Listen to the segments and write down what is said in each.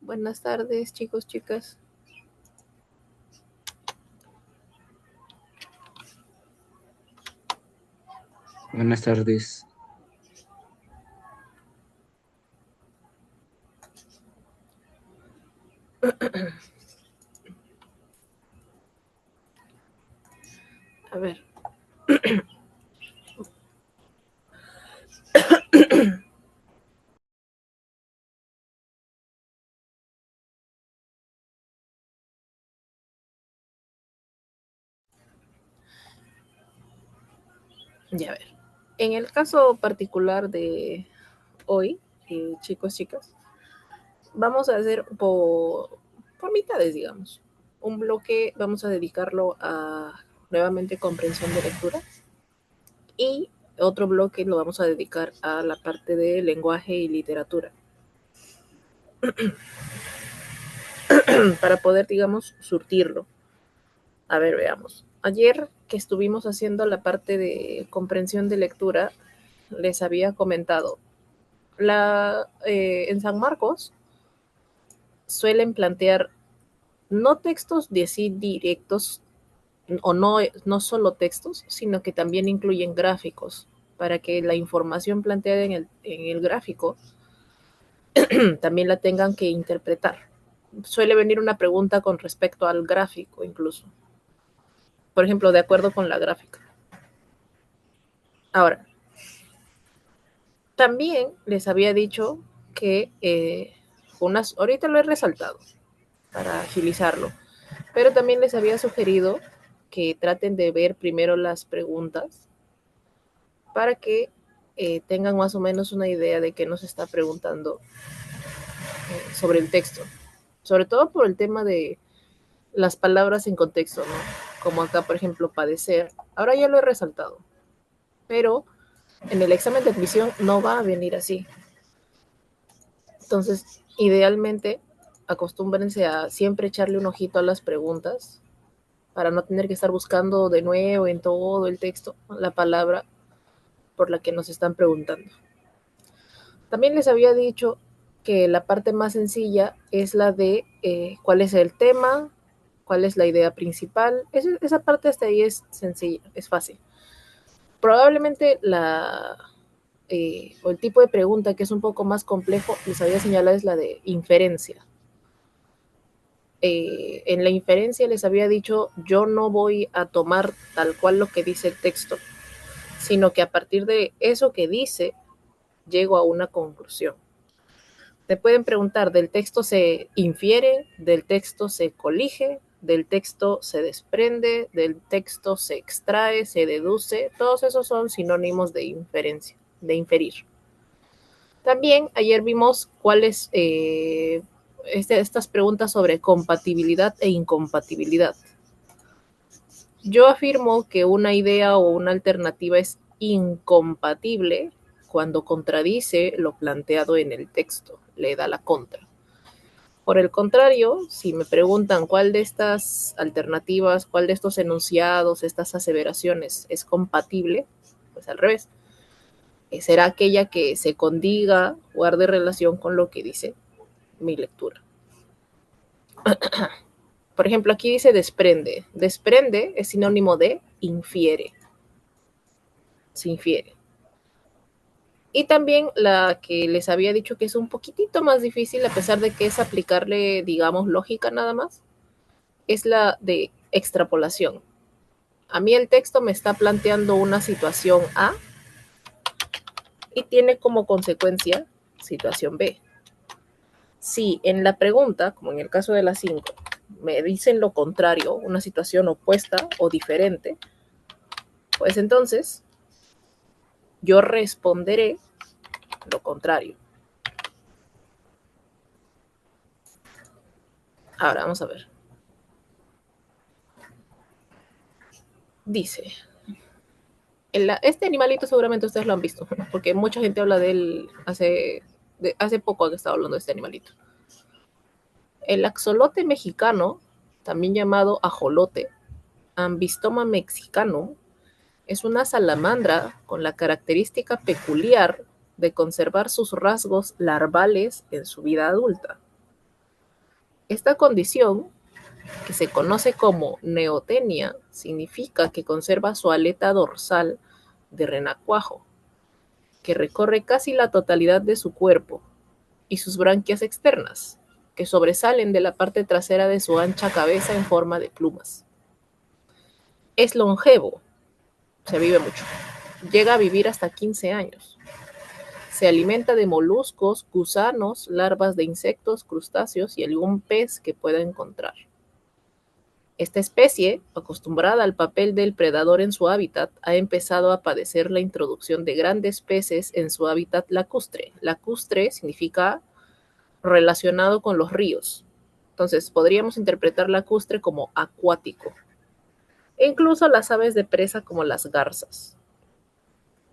Buenas tardes, chicos, chicas. Buenas tardes. A ver. Ya ver. En el caso particular de hoy, chicos, chicas, vamos a hacer por mitades, digamos. Un bloque vamos a dedicarlo a nuevamente comprensión de lectura y otro bloque lo vamos a dedicar a la parte de lenguaje y literatura para poder, digamos, surtirlo. A ver, veamos. Ayer que estuvimos haciendo la parte de comprensión de lectura, les había comentado, en San Marcos suelen plantear no textos de sí directos, o no solo textos, sino que también incluyen gráficos, para que la información planteada en el gráfico también la tengan que interpretar. Suele venir una pregunta con respecto al gráfico incluso. Por ejemplo, de acuerdo con la gráfica. Ahora, también les había dicho que ahorita lo he resaltado para agilizarlo, pero también les había sugerido que traten de ver primero las preguntas para que tengan más o menos una idea de qué nos está preguntando sobre el texto. Sobre todo por el tema de las palabras en contexto, ¿no? Como acá, por ejemplo, padecer. Ahora ya lo he resaltado, pero en el examen de admisión no va a venir así. Entonces, idealmente, acostúmbrense a siempre echarle un ojito a las preguntas para no tener que estar buscando de nuevo en todo el texto la palabra por la que nos están preguntando. También les había dicho que la parte más sencilla es la de cuál es el tema, cuál es la idea principal. Esa parte hasta ahí es sencilla, es fácil. Probablemente o el tipo de pregunta que es un poco más complejo, les había señalado, es la de inferencia. En la inferencia les había dicho, yo no voy a tomar tal cual lo que dice el texto, sino que a partir de eso que dice, llego a una conclusión. Te pueden preguntar, ¿del texto se infiere? ¿Del texto se colige? ¿Del texto se desprende? ¿Del texto se extrae? ¿Se deduce? Todos esos son sinónimos de inferencia, de inferir. También ayer vimos cuáles estas preguntas sobre compatibilidad e incompatibilidad. Yo afirmo que una idea o una alternativa es incompatible cuando contradice lo planteado en el texto, le da la contra. Por el contrario, si me preguntan cuál de estas alternativas, cuál de estos enunciados, estas aseveraciones es compatible, pues al revés, será aquella que se condiga, guarde relación con lo que dice mi lectura. Por ejemplo, aquí dice desprende. Desprende es sinónimo de infiere. Se infiere. Y también la que les había dicho que es un poquitito más difícil, a pesar de que es aplicarle, digamos, lógica nada más, es la de extrapolación. A mí el texto me está planteando una situación A y tiene como consecuencia situación B. Si en la pregunta, como en el caso de las 5, me dicen lo contrario, una situación opuesta o diferente, pues entonces yo responderé lo contrario. Ahora vamos a ver. Dice, este animalito seguramente ustedes lo han visto, porque mucha gente habla de él hace poco que estaba hablando de este animalito. El axolote mexicano, también llamado ajolote, Ambistoma mexicano, es una salamandra con la característica peculiar de conservar sus rasgos larvales en su vida adulta. Esta condición, que se conoce como neotenia, significa que conserva su aleta dorsal de renacuajo, que recorre casi la totalidad de su cuerpo, y sus branquias externas, que sobresalen de la parte trasera de su ancha cabeza en forma de plumas. Es longevo, se vive mucho. Llega a vivir hasta 15 años. Se alimenta de moluscos, gusanos, larvas de insectos, crustáceos y algún pez que pueda encontrar. Esta especie, acostumbrada al papel del predador en su hábitat, ha empezado a padecer la introducción de grandes peces en su hábitat lacustre. Lacustre significa relacionado con los ríos. Entonces, podríamos interpretar lacustre como acuático. E incluso las aves de presa como las garzas.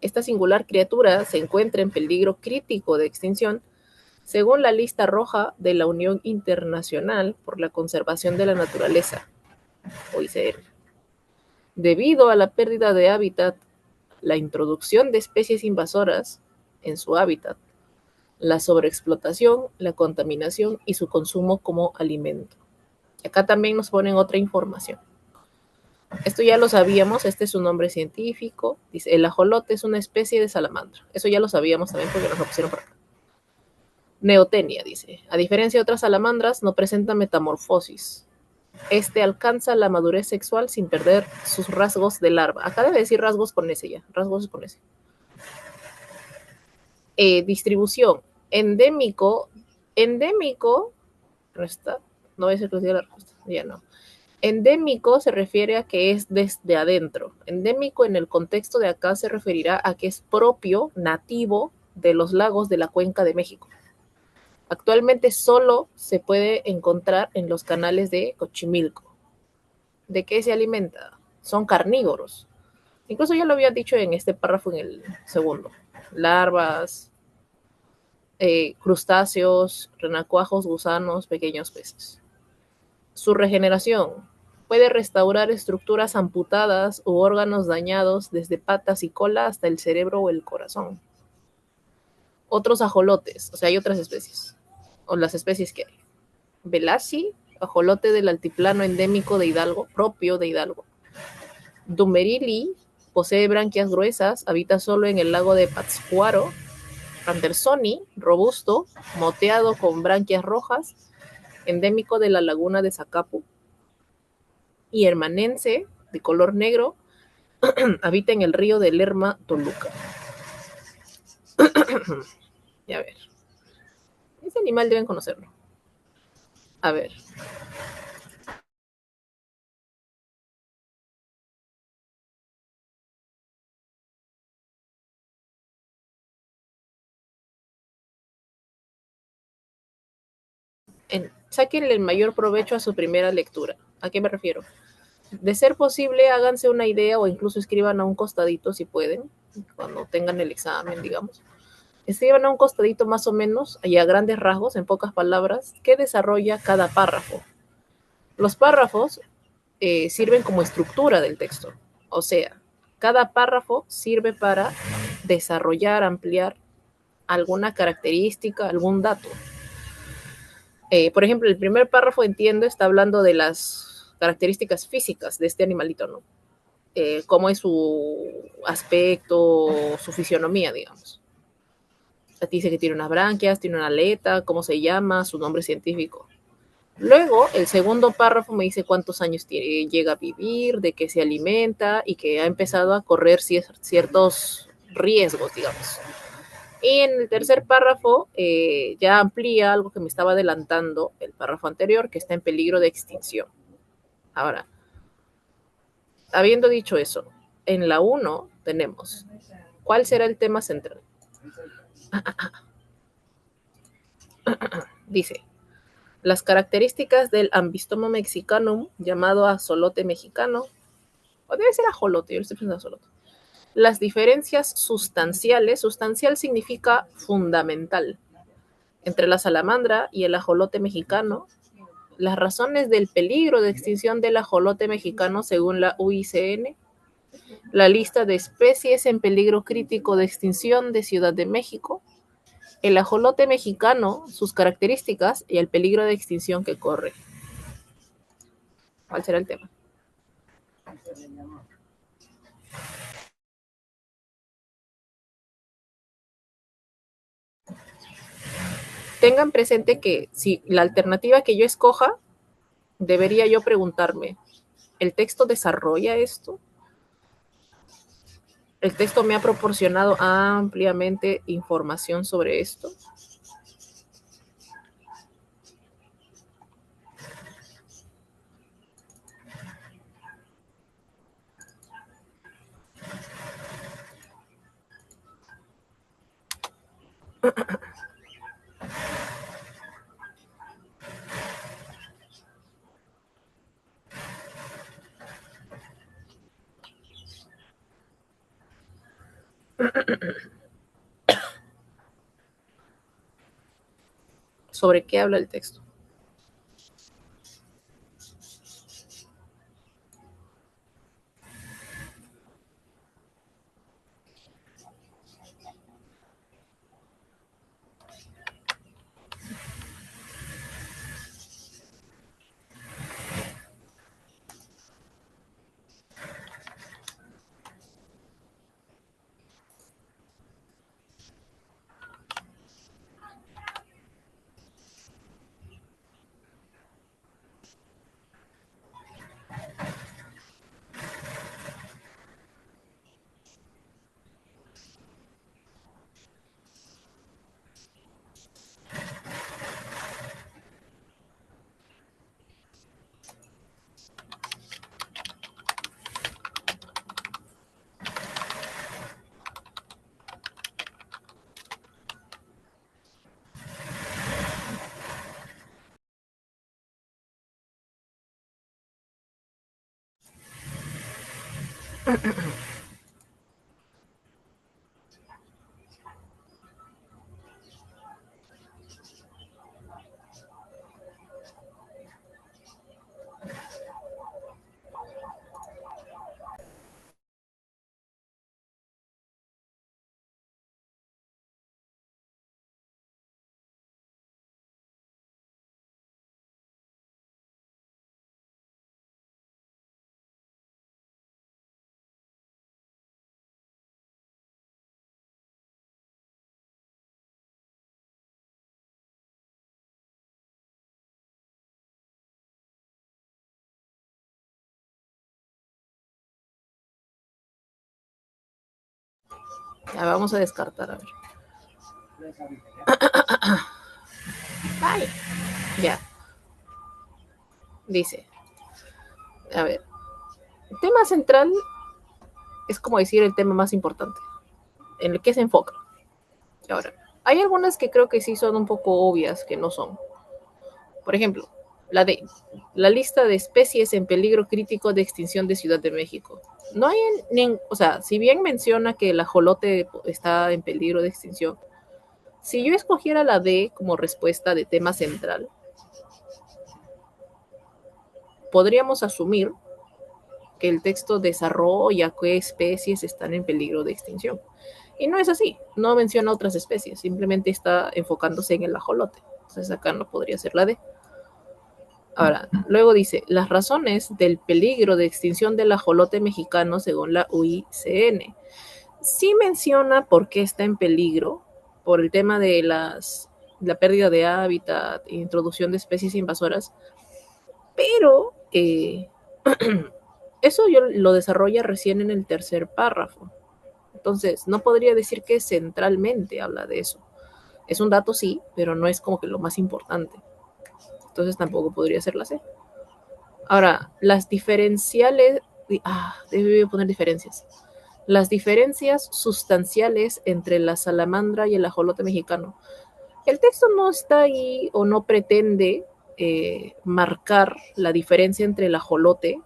Esta singular criatura se encuentra en peligro crítico de extinción según la lista roja de la Unión Internacional por la Conservación de la Naturaleza, OICN. Debido a la pérdida de hábitat, la introducción de especies invasoras en su hábitat, la sobreexplotación, la contaminación y su consumo como alimento. Acá también nos ponen otra información. Esto ya lo sabíamos, este es su nombre científico. Dice, el ajolote es una especie de salamandra. Eso ya lo sabíamos también porque nos lo pusieron por acá. Neotenia, dice. A diferencia de otras salamandras, no presenta metamorfosis. Este alcanza la madurez sexual sin perder sus rasgos de larva. Acá debe decir rasgos con S ya. Rasgos con S. Distribución. Endémico. Endémico. No está. No voy a ser que diga la respuesta. Ya no. Endémico se refiere a que es desde adentro. Endémico en el contexto de acá se referirá a que es propio, nativo de los lagos de la Cuenca de México. Actualmente solo se puede encontrar en los canales de Xochimilco. ¿De qué se alimenta? Son carnívoros. Incluso ya lo había dicho en este párrafo en el segundo. Larvas, crustáceos, renacuajos, gusanos, pequeños peces. Su regeneración puede restaurar estructuras amputadas u órganos dañados desde patas y cola hasta el cerebro o el corazón. Otros ajolotes, o sea, hay otras especies, o las especies que hay. Velasi, ajolote del altiplano endémico de Hidalgo, propio de Hidalgo. Dumerili, posee branquias gruesas, habita solo en el lago de Pátzcuaro. Andersoni, robusto, moteado con branquias rojas, endémico de la laguna de Zacapu. Y hermanense, de color negro, habita en el río de Lerma, Toluca. Y a ver. Ese animal deben conocerlo. A ver. Sáquenle el mayor provecho a su primera lectura. ¿A qué me refiero? De ser posible, háganse una idea o incluso escriban a un costadito si pueden, cuando tengan el examen, digamos. Escriban a un costadito más o menos, y a grandes rasgos, en pocas palabras, qué desarrolla cada párrafo. Los párrafos sirven como estructura del texto. O sea, cada párrafo sirve para desarrollar, ampliar alguna característica, algún dato. Por ejemplo, el primer párrafo, entiendo, está hablando de las características físicas de este animalito, ¿no? Cómo es su aspecto, su fisionomía, digamos. Dice que tiene unas branquias, tiene una aleta, cómo se llama, su nombre científico. Luego, el segundo párrafo me dice cuántos años llega a vivir, de qué se alimenta y que ha empezado a correr ciertos riesgos, digamos. Y en el tercer párrafo ya amplía algo que me estaba adelantando el párrafo anterior, que está en peligro de extinción. Ahora, habiendo dicho eso, en la 1 tenemos, ¿cuál será el tema central? Dice, las características del Ambistoma mexicanum, llamado ajolote mexicano, o debe ser ajolote, yo le estoy pensando ajolote. Las diferencias sustanciales, sustancial significa fundamental, entre la salamandra y el ajolote mexicano, las razones del peligro de extinción del ajolote mexicano según la UICN, la lista de especies en peligro crítico de extinción de Ciudad de México, el ajolote mexicano, sus características y el peligro de extinción que corre. ¿Cuál será el tema? Tengan presente que si la alternativa que yo escoja, debería yo preguntarme, ¿el texto desarrolla esto? ¿El texto me ha proporcionado ampliamente información sobre esto? ¿Sobre qué habla el texto? Ya vamos a descartar, a ver. Ay, ya. Dice, a ver, el tema central es como decir el tema más importante, en el que se enfoca. Ahora, hay algunas que creo que sí son un poco obvias, que no son. Por ejemplo, la de la lista de especies en peligro crítico de extinción de Ciudad de México. No hay, o sea, si bien menciona que el ajolote está en peligro de extinción, si yo escogiera la D como respuesta de tema central, podríamos asumir que el texto desarrolla qué especies están en peligro de extinción. Y no es así, no menciona otras especies, simplemente está enfocándose en el ajolote. Entonces acá no podría ser la D. Ahora, luego dice, las razones del peligro de extinción del ajolote mexicano según la UICN. Sí menciona por qué está en peligro, por el tema de la pérdida de hábitat, introducción de especies invasoras, pero eso yo lo desarrolla recién en el tercer párrafo. Entonces, no podría decir que centralmente habla de eso. Es un dato, sí, pero no es como que lo más importante. Entonces tampoco podría ser la C. Ahora, las diferenciales, debe poner diferencias. Las diferencias sustanciales entre la salamandra y el ajolote mexicano. El texto no está ahí o no pretende marcar la diferencia entre el ajolote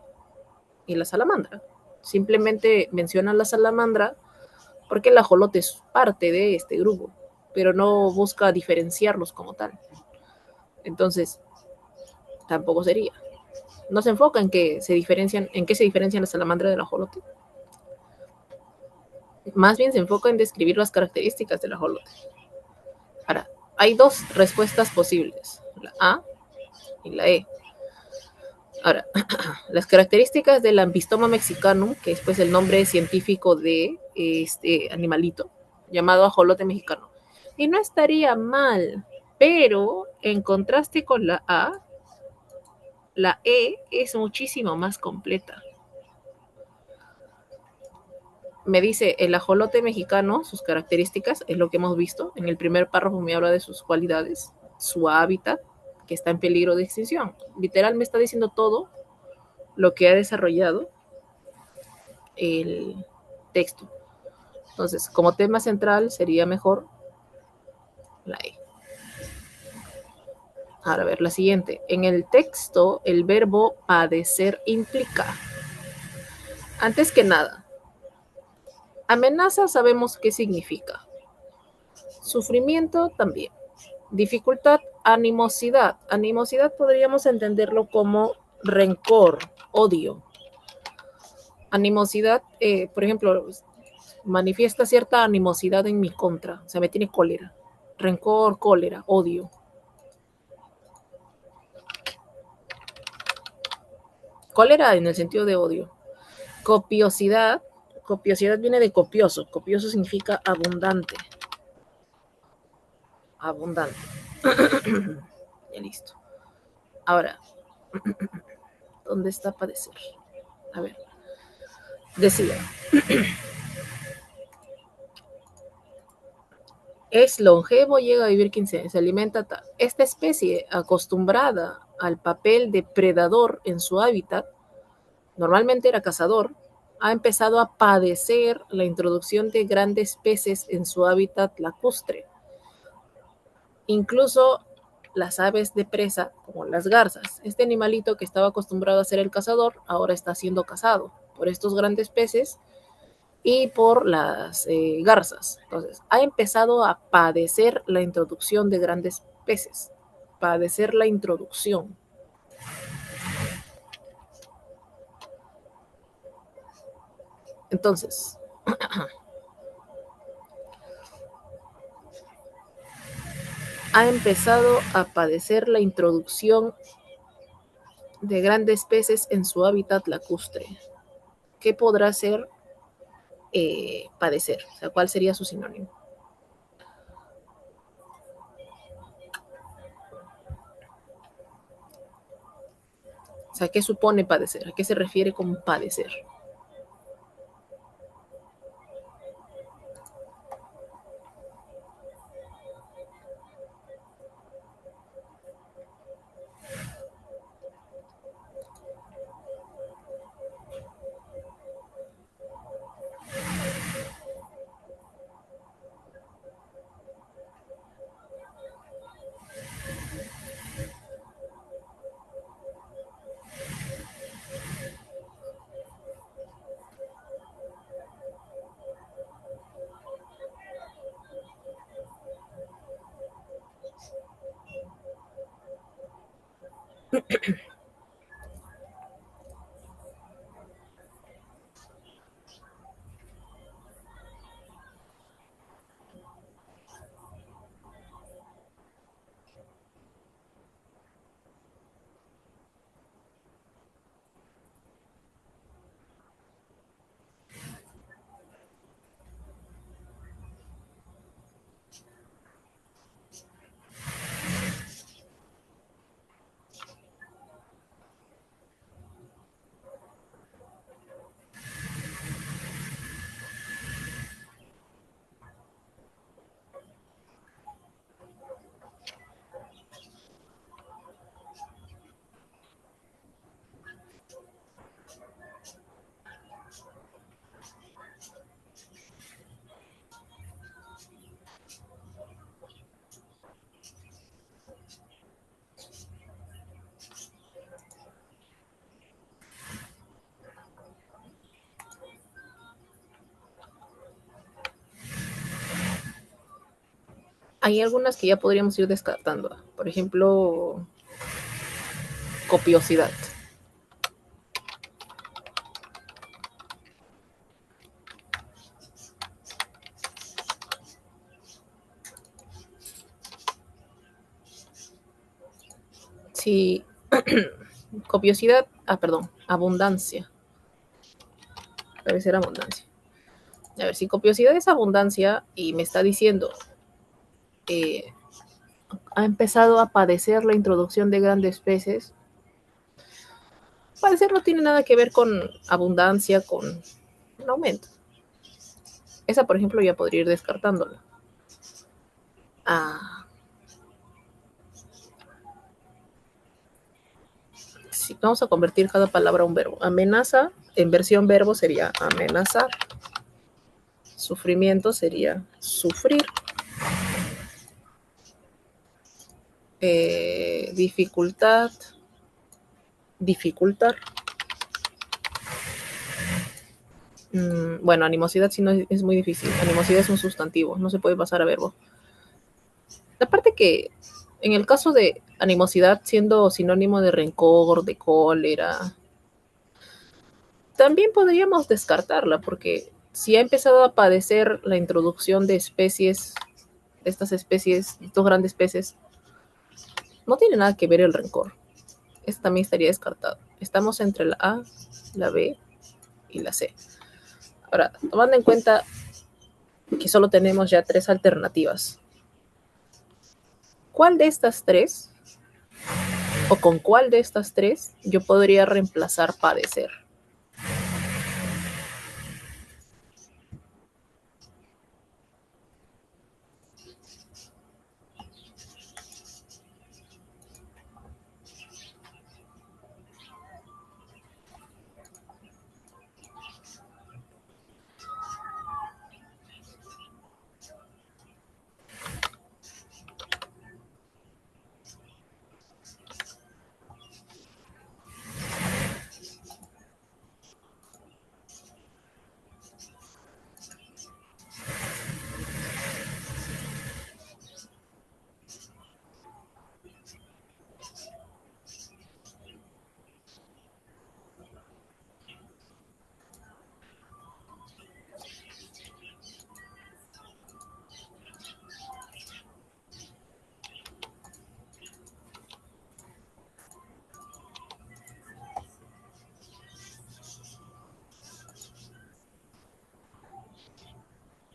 y la salamandra. Simplemente menciona la salamandra porque el ajolote es parte de este grupo, pero no busca diferenciarlos como tal. Entonces, tampoco sería. No se enfoca en que se diferencian, en qué se diferencian la salamandra del ajolote. Más bien se enfoca en describir las características del ajolote. Hay dos respuestas posibles, la A y la E. Ahora, las características del Ambistoma mexicanum, que es pues el nombre científico de este animalito llamado ajolote mexicano. Y no estaría mal, pero en contraste con la A, la E es muchísimo más completa. Me dice el ajolote mexicano, sus características, es lo que hemos visto. En el primer párrafo me habla de sus cualidades, su hábitat, que está en peligro de extinción. Literal me está diciendo todo lo que ha desarrollado el texto. Entonces, como tema central sería mejor la E. Ahora, a ver, la siguiente. En el texto, el verbo padecer implica, antes que nada, amenaza sabemos qué significa. Sufrimiento también. Dificultad, animosidad. Animosidad podríamos entenderlo como rencor, odio. Animosidad, por ejemplo, manifiesta cierta animosidad en mi contra. O sea, me tiene cólera. Rencor, cólera, odio. Cólera en el sentido de odio. Copiosidad. Copiosidad viene de copioso. Copioso significa abundante. Abundante. Ya listo. Ahora, ¿dónde está padecer? A ver. Decía. Es longevo, llega a vivir 15 años, se alimenta tal. Esta especie, acostumbrada al papel de predador en su hábitat, normalmente era cazador, ha empezado a padecer la introducción de grandes peces en su hábitat lacustre. Incluso las aves de presa, como las garzas. Este animalito que estaba acostumbrado a ser el cazador, ahora está siendo cazado por estos grandes peces y por las garzas. Entonces, ha empezado a padecer la introducción de grandes peces. Padecer la introducción. Entonces, ha empezado a padecer la introducción de grandes peces en su hábitat lacustre. ¿Qué podrá ser padecer? O sea, ¿cuál sería su sinónimo? O sea, ¿qué supone padecer? ¿A qué se refiere con padecer? Hay algunas que ya podríamos ir descartando. Por ejemplo, copiosidad. si copiosidad, perdón, abundancia. Debe ser abundancia. A ver, si copiosidad es abundancia y me está diciendo ha empezado a padecer la introducción de grandes peces, padecer no tiene nada que ver con abundancia, con un aumento. Esa, por ejemplo, ya podría ir descartándola. Sí, vamos a convertir cada palabra a un verbo. Amenaza, en versión verbo sería amenazar. Sufrimiento sería sufrir. Dificultad, dificultar. Bueno, animosidad sí no es muy difícil. Animosidad es un sustantivo, no se puede pasar a verbo. Aparte que en el caso de animosidad siendo sinónimo de rencor, de cólera, también podríamos descartarla porque si ha empezado a padecer la introducción de especies, de estas especies, estos grandes peces, no tiene nada que ver el rencor. Esta también estaría descartado. Estamos entre la A, la B y la C. Ahora, tomando en cuenta que solo tenemos ya 3 alternativas, ¿cuál de estas 3 o con cuál de estas 3 yo podría reemplazar padecer?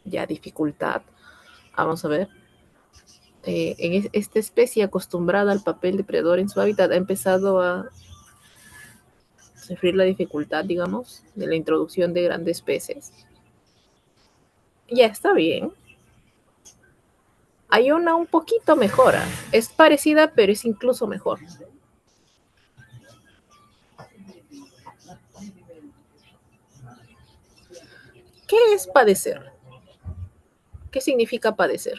Ya, dificultad. Vamos a ver. En esta especie acostumbrada al papel depredador en su hábitat ha empezado a sufrir la dificultad, digamos, de la introducción de grandes peces. Ya está bien. Hay una un poquito mejora. Es parecida, pero es incluso mejor. ¿Qué es padecer? ¿Qué significa padecer?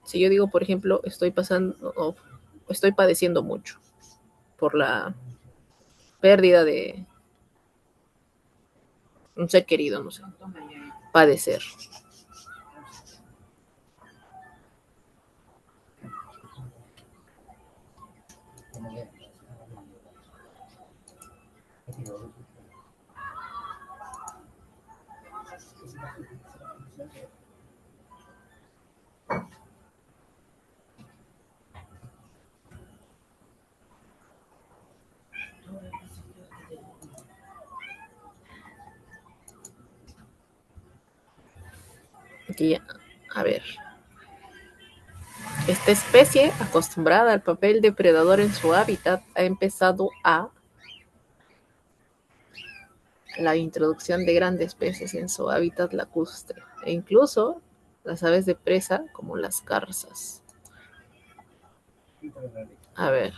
Si yo digo, por ejemplo, estoy pasando o estoy padeciendo mucho por la pérdida de un ser querido, no sé, padecer. Aquí, a ver, esta especie, acostumbrada al papel depredador en su hábitat, ha empezado a la introducción de grandes peces en su hábitat lacustre e incluso las aves de presa como las garzas. A ver.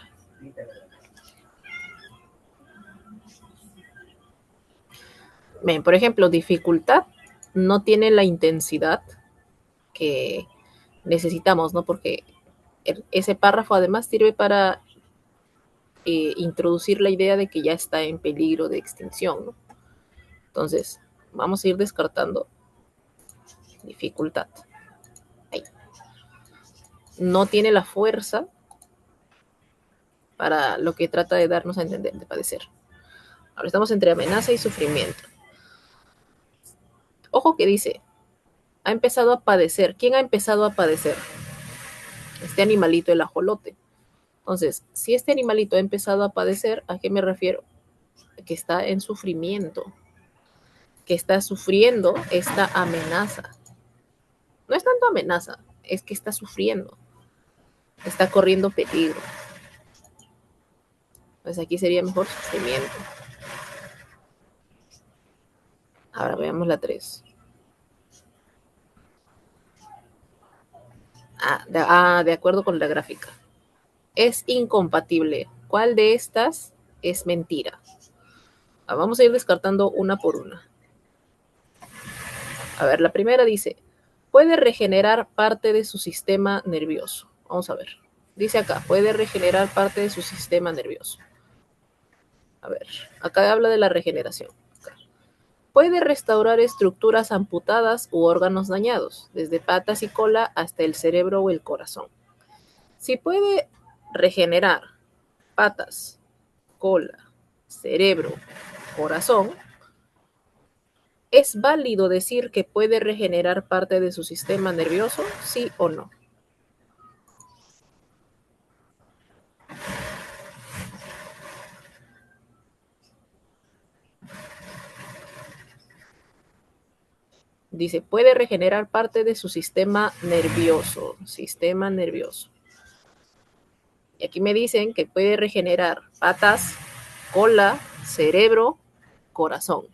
Bien, por ejemplo, dificultad no tiene la intensidad que necesitamos, ¿no? Porque ese párrafo además sirve para introducir la idea de que ya está en peligro de extinción, ¿no? Entonces, vamos a ir descartando dificultad. Ahí. No tiene la fuerza para lo que trata de darnos a entender, de padecer. Ahora estamos entre amenaza y sufrimiento. Ojo que dice, ha empezado a padecer. ¿Quién ha empezado a padecer? Este animalito, el ajolote. Entonces, si este animalito ha empezado a padecer, ¿a qué me refiero? Que está en sufrimiento, que está sufriendo esta amenaza. No es tanto amenaza, es que está sufriendo, está corriendo peligro. Pues aquí sería mejor sufrimiento. Ahora veamos la 3. De acuerdo con la gráfica. Es incompatible. ¿Cuál de estas es mentira? Vamos a ir descartando una por una. A ver, la primera dice, puede regenerar parte de su sistema nervioso. Vamos a ver. Dice acá, puede regenerar parte de su sistema nervioso. A ver, acá habla de la regeneración. Puede restaurar estructuras amputadas u órganos dañados, desde patas y cola hasta el cerebro o el corazón. Si puede regenerar patas, cola, cerebro, corazón, ¿es válido decir que puede regenerar parte de su sistema nervioso? ¿Sí o no? Dice, puede regenerar parte de su sistema nervioso. Sistema nervioso. Y aquí me dicen que puede regenerar patas, cola, cerebro, corazón.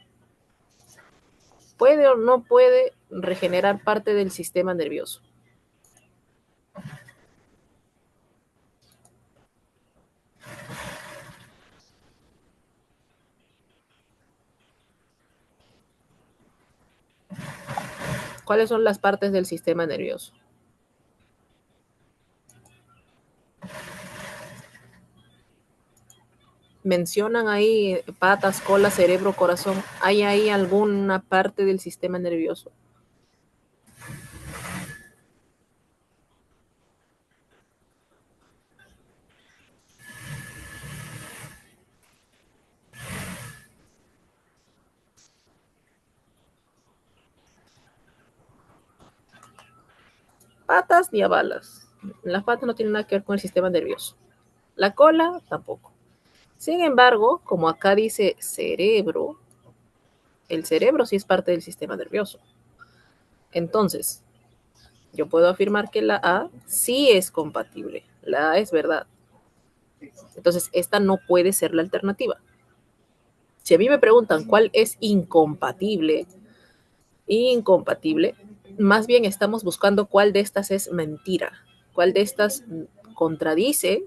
¿Puede o no puede regenerar parte del sistema nervioso? ¿Cuáles son las partes del sistema nervioso? Mencionan ahí patas, cola, cerebro, corazón. ¿Hay ahí alguna parte del sistema nervioso? Patas ni a balas. Las patas no tienen nada que ver con el sistema nervioso. La cola tampoco. Sin embargo, como acá dice cerebro, el cerebro sí es parte del sistema nervioso. Entonces, yo puedo afirmar que la A sí es compatible. La A es verdad. Entonces, esta no puede ser la alternativa. Si a mí me preguntan cuál es incompatible, más bien estamos buscando cuál de estas es mentira, cuál de estas contradice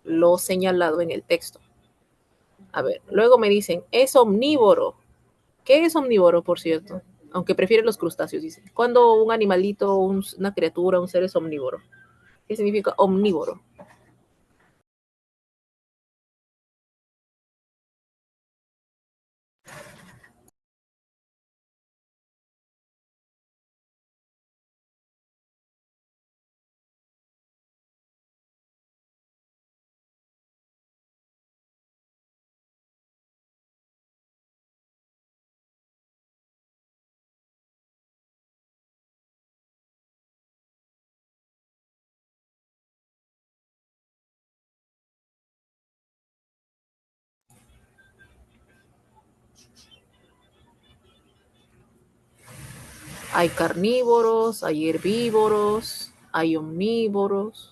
lo señalado en el texto. A ver, luego me dicen, es omnívoro. ¿Qué es omnívoro, por cierto? Aunque prefiere los crustáceos, dice. Cuando un animalito, una criatura, un ser es omnívoro. ¿Qué significa omnívoro? Hay carnívoros, hay herbívoros, hay omnívoros.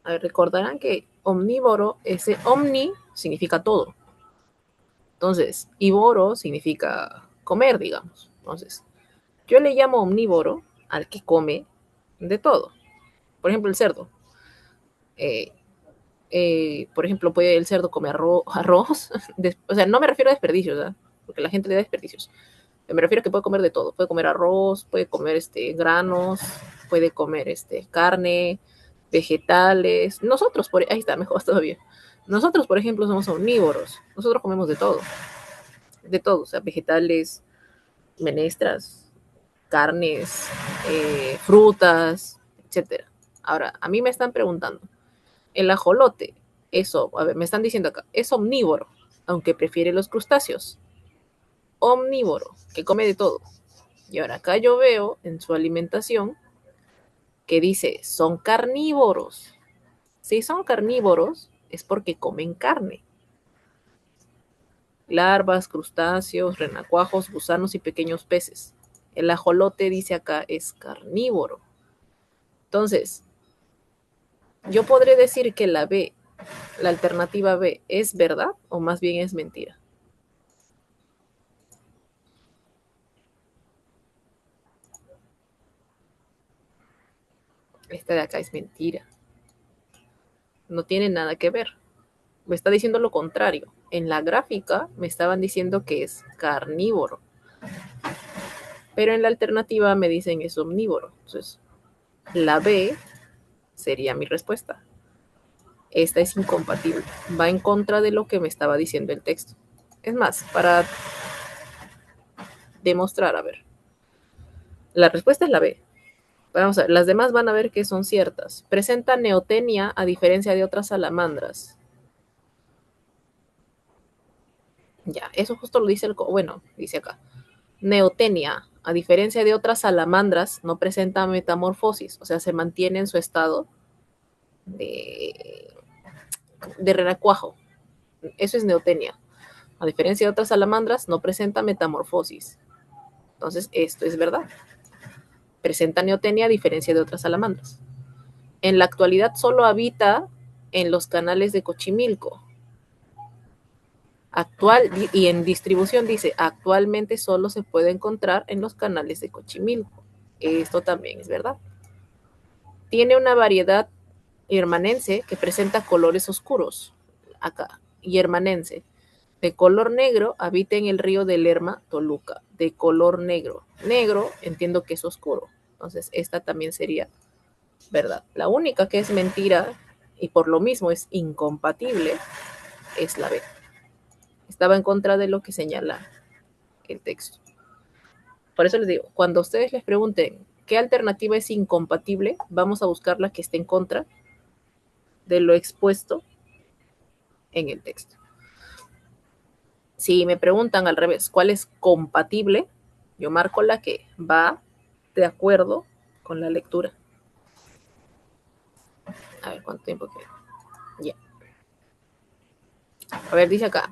A ver, recordarán que omnívoro, ese omni significa todo. Entonces, ívoro significa comer, digamos. Entonces, yo le llamo omnívoro al que come de todo. Por ejemplo, el cerdo. Por ejemplo, puede el cerdo comer arroz. O sea, no me refiero a desperdicios, ¿verdad? Porque la gente le da desperdicios. Me refiero a que puede comer de todo. Puede comer arroz, puede comer granos, puede comer carne, vegetales. Nosotros, ahí está, mejor todavía. Nosotros, por ejemplo, somos omnívoros. Nosotros comemos de todo, o sea, vegetales, menestras, carnes, frutas, etcétera. Ahora, a mí me están preguntando, el ajolote, eso, a ver, me están diciendo acá, es omnívoro, aunque prefiere los crustáceos. Omnívoro, que come de todo. Y ahora acá yo veo en su alimentación que dice, son carnívoros. Si son carnívoros, es porque comen carne. Larvas, crustáceos, renacuajos, gusanos y pequeños peces. El ajolote, dice acá, es carnívoro. Entonces, yo podré decir que la B, la alternativa B, ¿es verdad o más bien es mentira? Esta de acá es mentira. No tiene nada que ver. Me está diciendo lo contrario. En la gráfica me estaban diciendo que es carnívoro, pero en la alternativa me dicen es omnívoro. Entonces, la B sería mi respuesta. Esta es incompatible. Va en contra de lo que me estaba diciendo el texto. Es más, para demostrar, a ver. La respuesta es la B. Vamos a ver, las demás van a ver que son ciertas. Presenta neotenia a diferencia de otras salamandras. Ya, eso justo lo dice bueno, dice acá. Neotenia, a diferencia de otras salamandras, no presenta metamorfosis, o sea, se mantiene en su estado de, de renacuajo. Eso es neotenia. A diferencia de otras salamandras, no presenta metamorfosis. Entonces, esto es verdad. Presenta neotenia a diferencia de otras salamandras. En la actualidad solo habita en los canales de Cochimilco. Actual y en distribución dice, actualmente solo se puede encontrar en los canales de Cochimilco. Esto también es verdad. Tiene una variedad hermanense que presenta colores oscuros. Acá, yermanense. De color negro, habita en el río de Lerma, Toluca. De color negro. Negro, entiendo que es oscuro. Entonces, esta también sería verdad. La única que es mentira y por lo mismo es incompatible es la B. Estaba en contra de lo que señala el texto. Por eso les digo, cuando ustedes les pregunten qué alternativa es incompatible, vamos a buscar la que esté en contra de lo expuesto en el texto. Si me preguntan al revés, ¿cuál es compatible? Yo marco la que va de acuerdo con la lectura. A ver, ¿cuánto tiempo queda? Ya. A ver, dice acá.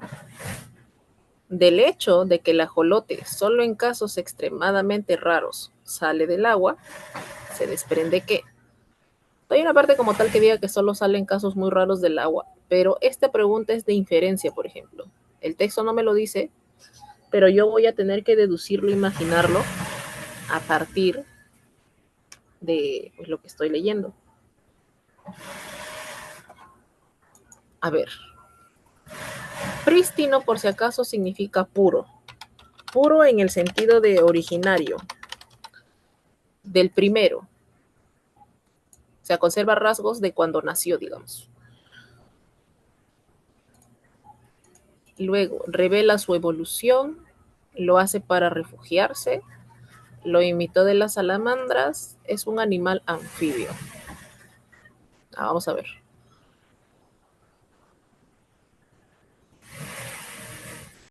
Del hecho de que el ajolote, solo en casos extremadamente raros, sale del agua, se desprende que no hay una parte como tal que diga que solo sale en casos muy raros del agua, pero esta pregunta es de inferencia, por ejemplo. El texto no me lo dice, pero yo voy a tener que deducirlo, imaginarlo a partir de pues, lo que estoy leyendo. A ver. Prístino, por si acaso, significa puro. Puro en el sentido de originario. Del primero. O sea, conserva rasgos de cuando nació, digamos. Luego, revela su evolución, lo hace para refugiarse, lo imitó de las salamandras, es un animal anfibio. Vamos a ver.